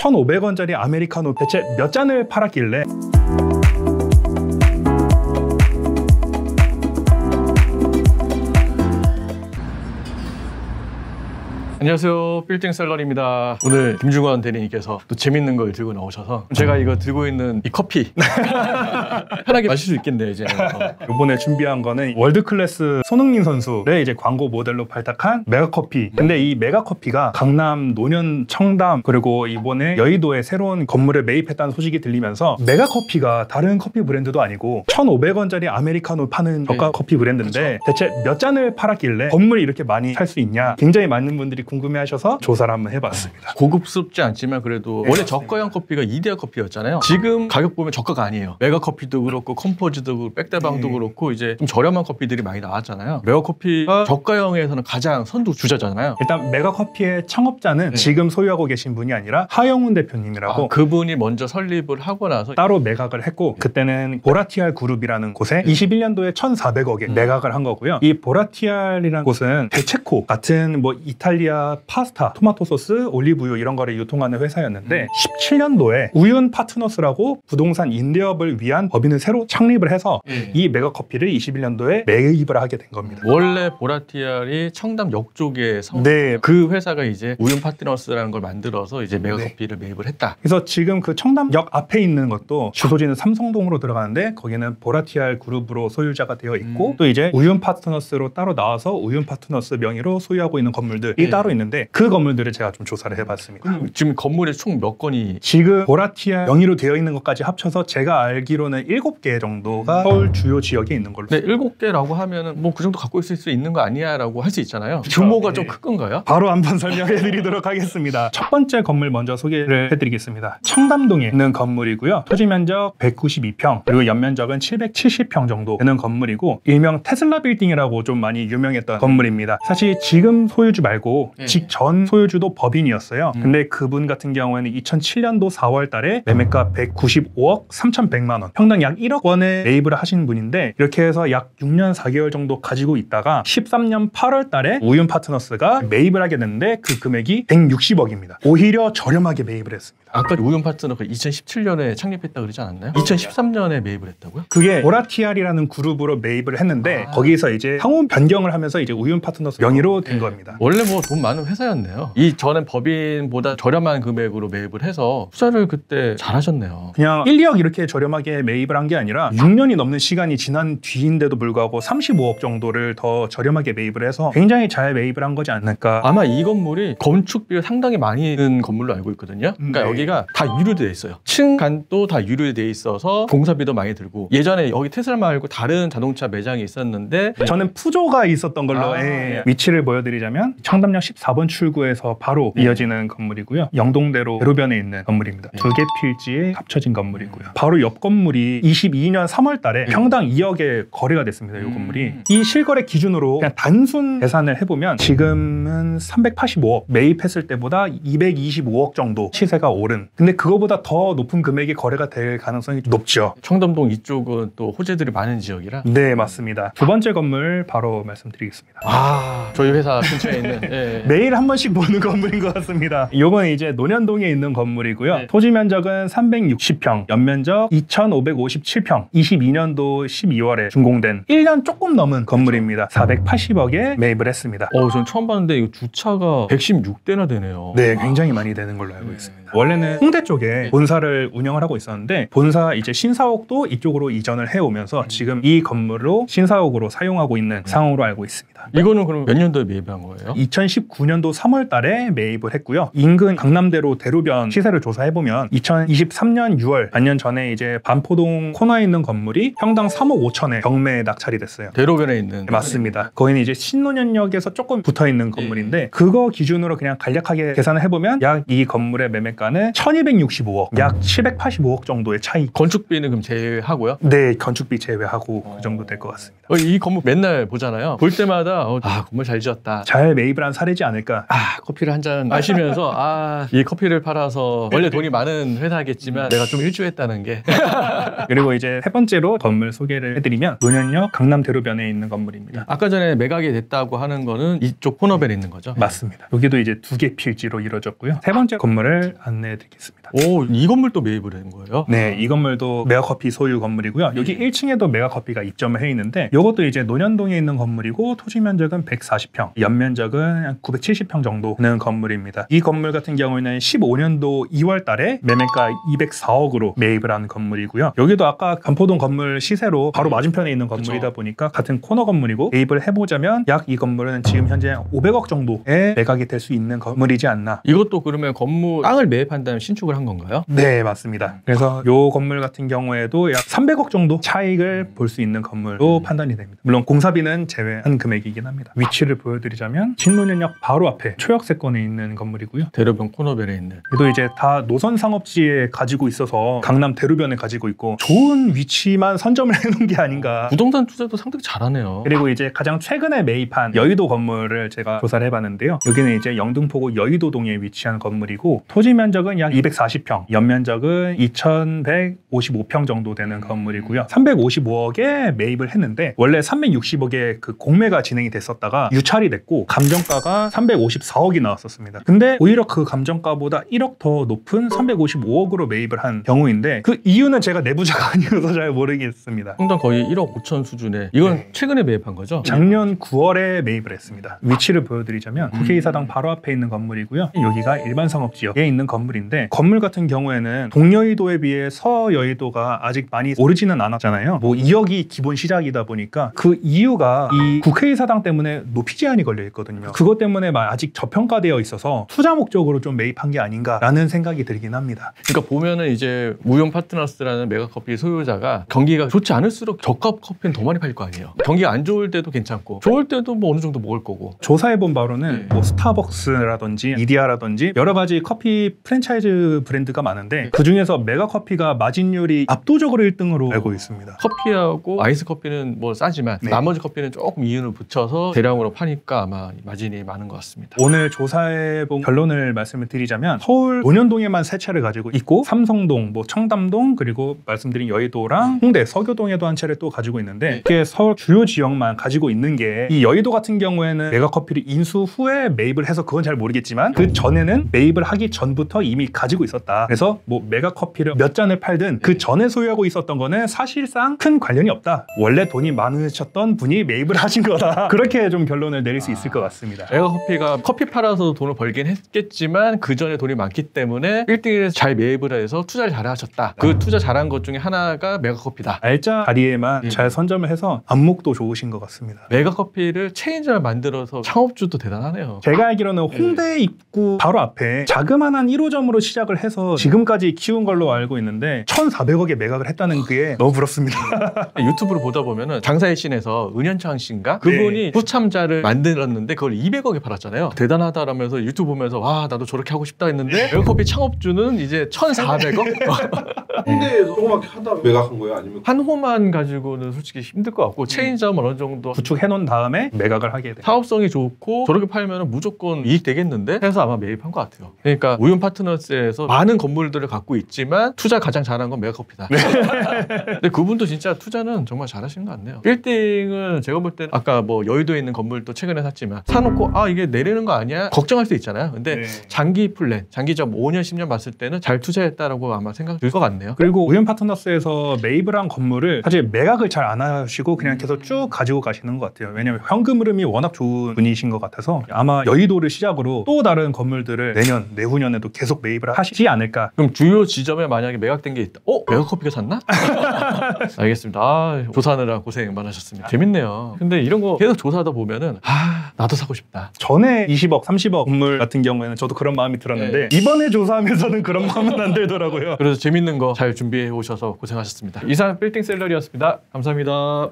1,500원짜리 아메리카노 대체 몇 잔을 팔았길래 안녕하세요, 빌딩셀러입니다. 오늘 김중원 대리님께서 또 재밌는 걸 들고 나오셔서 제가 이거 들고 있는 이 커피 편하게 마실 수 있겠네요. 이제 이번에 준비한 거는 월드클래스 손흥민 선수를 이제 광고 모델로 발탁한 메가커피. 근데 이 메가커피가 강남, 노년, 청담 그리고 이번에 여의도에 새로운 건물에 매입했다는 소식이 들리면서 메가커피가 다른 커피 브랜드도 아니고 1,500원짜리 아메리카노 파는 저가 커피 브랜드인데 대체 몇 잔을 팔았길래 건물이 이렇게 많이 살 수 있냐, 굉장히 많은 분들이 궁금해하셔서 조사를 한번 해봤습니다. 고급스럽지 않지만 그래도 원래 저가형 커피가 이데아 커피였잖아요. 지금 가격 보면 저가가 아니에요. 메가커피도 그렇고 컴포즈도 그렇고 백다방도 그렇고 이제 좀 저렴한 커피들이 많이 나왔잖아요. 메가커피가 저가형에서는 가장 선두 주자잖아요. 일단 메가커피의 창업자는 지금 소유하고 계신 분이 아니라 하영훈 대표님이라고 그분이 먼저 설립을 하고 나서 따로 매각을 했고, 그때는 보라티알 그룹이라는 곳에 21년도에 1,400억에 매각을 한 거고요. 이 보라티알이라는 곳은 대체코 같은 뭐 이탈리아 파스타, 토마토 소스, 올리브유 이런 거를 유통하는 회사였는데 17년도에 우윤 파트너스라고 부동산 임대업을 위한 법인을 새로 창립을 해서 이 메가커피를 21년도에 매입을 하게 된 겁니다. 원래 보라티알이 청담역 쪽에 그 회사가 이제 우윤 파트너스라는 걸 만들어서 이제 메가커피를 매입을 했다. 그래서 지금 그 청담역 앞에 있는 것도 주소지는 삼성동으로 들어가는데 거기는 보라티알 그룹으로 소유자가 되어 있고 또 이제 우윤 파트너스로 따로 나와서 우윤 파트너스 명의로 소유하고 있는 건물들이 따로 있는데 그 건물들을 제가 좀 조사를 해봤습니다. 지금 건물이 총 몇 건이? 지금 보라티알 명의로 되어 있는 것까지 합쳐서 제가 알기로는 7개 정도가 서울 주요 지역에 있는 걸로. 네, 7개라고 하면은 뭐 그 정도 갖고 있을 수 있는 거 아니야 라고 할 수 있잖아요. 규모가 좀 큰 건가요? 바로 한번 설명해 드리도록 하겠습니다. 첫 번째 건물 먼저 소개를 해드리겠습니다. 청담동에 있는 건물이고요. 토지 면적 192평 그리고 연면적은 770평 정도 되는 건물이고 일명 테슬라 빌딩이라고 좀 많이 유명했던 건물입니다. 사실 지금 소유주 말고 직전 소유주도 법인이었어요. 근데 그분 같은 경우에는 2007년도 4월 달에 매매가 195억 3,100만 원, 평당 약 1억 원에 매입을 하신 분인데 이렇게 해서 약 6년 4개월 정도 가지고 있다가 13년 8월 달에 우윤 파트너스가 매입을 하게 됐는데 그 금액이 160억입니다. 오히려 저렴하게 매입을 했습니다. 아까 우윤 파트너가 2017년에 창립했다 그러지 않았나요? 2013년에 매입을 했다고요? 그게 보라티알이라는 그룹으로 매입을 했는데 거기서 이제 상호 변경을 하면서 이제 우윤 파트너스 명의로 된 겁니다. 원래 뭐 돈 많은 회사였네요. 이 전엔 법인보다 저렴한 금액으로 매입을 해서 투자를 그때 잘하셨네요. 그냥 1, 2억 이렇게 저렴하게 매입을 한 게 아니라 6년이 넘는 시간이 지난 뒤인데도 불구하고 35억 정도를 더 저렴하게 매입을 해서 굉장히 잘 매입을 한 거지 않을까. 아마 이 건물이 건축비가 상당히 많이 든 건물로 알고 있거든요. 그러니까 여기가 다 유료되어 있어요. 층간도 다 유료되어 있어서 공사비도 많이 들고, 예전에 여기 테슬라 말고 다른 자동차 매장이 있었는데 저는 푸조가 있었던 걸로 위치를 보여드리자면 청담역 14번 출구에서 바로 이어지는 건물이고요. 영동대로 대로변에 있는 건물입니다. 두 개 필지에 합쳐진 건물이고요. 바로 옆 건물이 22년 3월 달에 평당 2억에 거래가 됐습니다. 이 건물이. 이 실거래 기준으로 그냥 단순 계산을 해보면 지금은 385억, 매입했을 때보다 225억 정도 시세가 오른. 근데 그거보다 더 높은 금액이 거래가 될 가능성이 높죠. 청담동 이쪽은 또 호재들이 많은 지역이라. 네, 맞습니다. 두 번째 건물 바로 말씀드리겠습니다. 저희 회사 근처에 있는 매일 한 번씩 보는 건물인 것 같습니다. 요건 이제 논현동에 있는 건물이고요. 토지 면적은 360평, 연면적 2,557평, 22년도 12월에 준공된 1년 조금 넘은 건물입니다. 480억에 매입을 했습니다. 전 처음 봤는데 이거 주차가 116대나 되네요. 네, 굉장히 많이 되는 걸로 알고 있습니다. 원래는 홍대 쪽에 본사를 운영을 하고 있었는데 본사 이제 신사옥도 이쪽으로 이전을 해오면서 지금 이 건물로 신사옥으로 사용하고 있는 상황으로 알고 있습니다. 이거는 그럼 몇 년도에 매입한 거예요? 2019년도 3월 달에 매입을 했고요. 인근 강남대로 대로변 시세를 조사해보면 2023년 6월, 반년 전에 이제 반포동 코너에 있는 건물이 평당 3억 5천에 경매 낙찰이 됐어요. 대로변에 있는. 맞습니다. 거기는 이제 신논현역에서 조금 붙어있는 건물인데 그거 기준으로 그냥 간략하게 계산을 해보면 약 이 건물의 매매가는 1265억, 약 785억 정도의 차이. 건축비는 그럼 제외하고요? 네, 건축비 제외하고 그 정도 될 것 같습니다. 이 건물 맨날 보잖아요. 볼 때마다 건물 잘 지었다, 잘 매입을 한 사례지 않을까. 커피를 한 잔 마시면서 이 커피를 팔아서 원래 돈이 많은 회사겠지만 내가 좀 일조했다는 게. 그리고 이제 세 번째로 건물 소개를 해드리면 논현역 강남 대로변에 있는 건물입니다. 아까 전에 매각이 됐다고 하는 거는 이쪽 코너벨에 있는 거죠? 맞습니다. 여기도 이제 2개 필지로 이루어졌고요. 세 번째 건물을 안내해드리겠습니다. 오, 이 건물도 매입을 한 거예요? 네, 이 건물도 메가커피 소유 건물이고요. 여기 1층에도 메가커피가 입점을 해 있는데 이것도 이제 논현동에 있는 건물이고 토지 면적은 140평, 연면적은 한 970평 정도 되는 건물입니다. 이 건물 같은 경우에는 15년도 2월 달에 매매가 204억으로 매입을 한 건물이고요. 여기도 아까 간포동 건물 시세로 바로 맞은편에 있는 건물이다 보니까 같은 코너 건물이고 매입을 해보자면 약 이 건물은 지금 현재 500억 정도에 매각이 될 수 있는 건물이지 않나. 이것도 그러면 건물 땅을 매입한다면 신축을 한 건가요? 네, 맞습니다. 그래서 이 건물 같은 경우에도 약 300억 정도 차익을 볼 수 있는 건물로 판단이 됩니다. 물론 공사비는 제외한 금액이긴 합니다. 위치를 보여드리자면 신논현역 바로 앞에 초역세권에 있는 건물이고요. 대로변 코너변에 있는. 그래도 이제 다 노선 상업지에 가지고 있어서 강남 대로변에 가지고 있고 좋은 위치만 선점을 해놓은 게 아닌가. 부동산 투자도 상당히 잘하네요. 그리고 이제 가장 최근에 매입한 여의도 건물을 제가 조사를 해봤는데요. 여기는 이제 영등포구 여의도동에 위치한 건물이고 토지 면적은 약 240평, 연면적은 2155평 정도 되는 건물이고요. 355억에 매입을 했는데 원래 360억에 그 공매가 진행이 됐었다가 유찰이 됐고 감정가가 354억이 나왔었습니다. 근데 오히려 그 감정가보다 1억 더 높은 355억으로 매입을 한 경우인데 그 이유는 제가 내부자가 아니어서 잘 모르겠습니다. 평당 거의 1억 5천 수준에. 이건 네. 최근에 매입한 거죠? 작년 9월에 매입을 했습니다. 위치를 보여드리자면 국회의사당 바로 앞에 있는 건물이고요. 여기가 일반 상업지역에 있는 건물인데 건물 같은 경우에는 동여의도에 비해 서여의도가 아직 많이 오르지는 않았잖아요. 뭐 2억이 기본 시작이다 보니까 그 이유가 이 국회의사당 때문에 높이 제한이 걸려 있거든요. 그것 때문에 아직 저평가되어 있어서 투자 목적으로 좀 매입한 게 아닌가라는 생각이 들긴 합니다. 그러니까 보면은 이제 우용 파트너스라는 메가커피 소유자가 경기가 좋지 않을수록 저가 커피는 더 많이 팔릴 거 아니에요. 경기가 안 좋을 때도 괜찮고 좋을 때도 뭐 어느 정도 먹을 거고. 조사해본 바로는 뭐 스타벅스라든지 이디야라든지 여러 가지 커피 프랜차이즈 브랜드가 많은데 그중에서 메가커피가 마진율이 압도적으로 1등으로 알고 있습니다. 커피하고 아이스 커피는 뭐 싸지만 네. 나머지 커피는 조금 이윤을 붙여서 대량으로 파니까 아마 마진이 많은 것 같습니다. 오늘 조사해본 결론을 말씀을 드리자면 서울 논현동에만 세 채를 가지고 있고 삼성동, 뭐 청담동 그리고 말씀드린 여의도랑 홍대, 서교동에도 한 채를 또 가지고 있는데 이게 서울 주요 지역만 가지고 있는 게 이 여의도 같은 경우에는 메가커피를 인수 후에 매입을 해서 그건 잘 모르겠지만 그 전에는 매입을 하기 전부터 이미 가지고 있었다. 그래서 뭐 메가커피를 몇 잔을 팔든 그 전에 소유하고 있었던 거는 사실상 큰 관련이 없다. 원래 돈이 많으셨던 분이 매입을 하신 거다. 그렇게 좀 결론을 내릴 수 있을 것 같습니다. 메가커피가 커피 팔아서 돈을 벌긴 했겠지만 그 전에 돈이 많기 때문에 1등에서 잘 매입을 해서 투자를 잘 하셨다. 그 투자 잘한 것 중에 하나가 메가커피다. 알짜 자리에만 잘 선점을 해서 안목도 좋으신 것 같습니다. 메가커피를 체인점을 만들어서 창업주도 대단하네요. 제가 알기로는 홍대 입구 바로 앞에 자그마한 1호점으로 시작을 해서 지금까지 키운 걸로 알고 있는데 1,400억에 매각을 했다는 게 너무 부럽습니다. 유튜브를 보다 보면은 장사의 신에서 은현창 씨인가? 그분이 후참자를 만들었는데 그걸 200억에 팔았잖아요. 대단하다라면서 유튜브 보면서 와 나도 저렇게 하고 싶다 했는데 메가커피 창업주는 이제 1,400억? 홍대에서 조그맣게 하다 매각한 거예요? 아니면 한 호만 가지고는 솔직히 힘들 것 같고 체인점을 어느 정도 구축해 놓은 다음에 매각을 하게 돼요. 사업성이 좋고 저렇게 팔면 무조건 이익 되겠는데 해서 아마 매입한 것 같아요. 그러니까 우윤 파트너스에서 많은 건물들을 갖고 있지만 투자 가장 잘한 건 메가커피다. 근데 그분도 진짜 투자는 정말 잘하신 것 같네요. 1등은 제가 볼 때는 아까 뭐 여의도에 있는 건물도 최근에 샀지만 사놓고 아 이게 내리는 거 아니야? 걱정할 수 있잖아요. 근데 장기 플랜, 장기적 5년, 10년 봤을 때는 잘 투자했다라고 아마 생각 들 것 같네요. 그리고 우연 파트너스에서 매입을 한 건물을 사실 매각을 잘 안 하시고 그냥 계속 쭉 가지고 가시는 것 같아요. 왜냐면 현금 흐름이 워낙 좋은 분이신 것 같아서 아마 여의도를 시작으로 또 다른 건물들을 내년, 내후년에도 계속 매입을 하시지 않을까. 그럼 주요 지점에 만약에 매각된 게 있다. 메가커피가 샀나? 알겠습니다. 아, 조사하느라 고생 많으셨습니다. 재밌네요. 근데 이런 거 계속 조사하다 보면은 나도 사고 싶다. 전에 20억, 30억 건물 같은 경우에는 저도 그런 마음이 들었는데 이번에 조사하면서는 그런 마음은 안 들더라고요. 그래서 재밌는 거 잘 준비해 오셔서 고생하셨습니다. 이상 빌딩 셀러리였습니다. 감사합니다.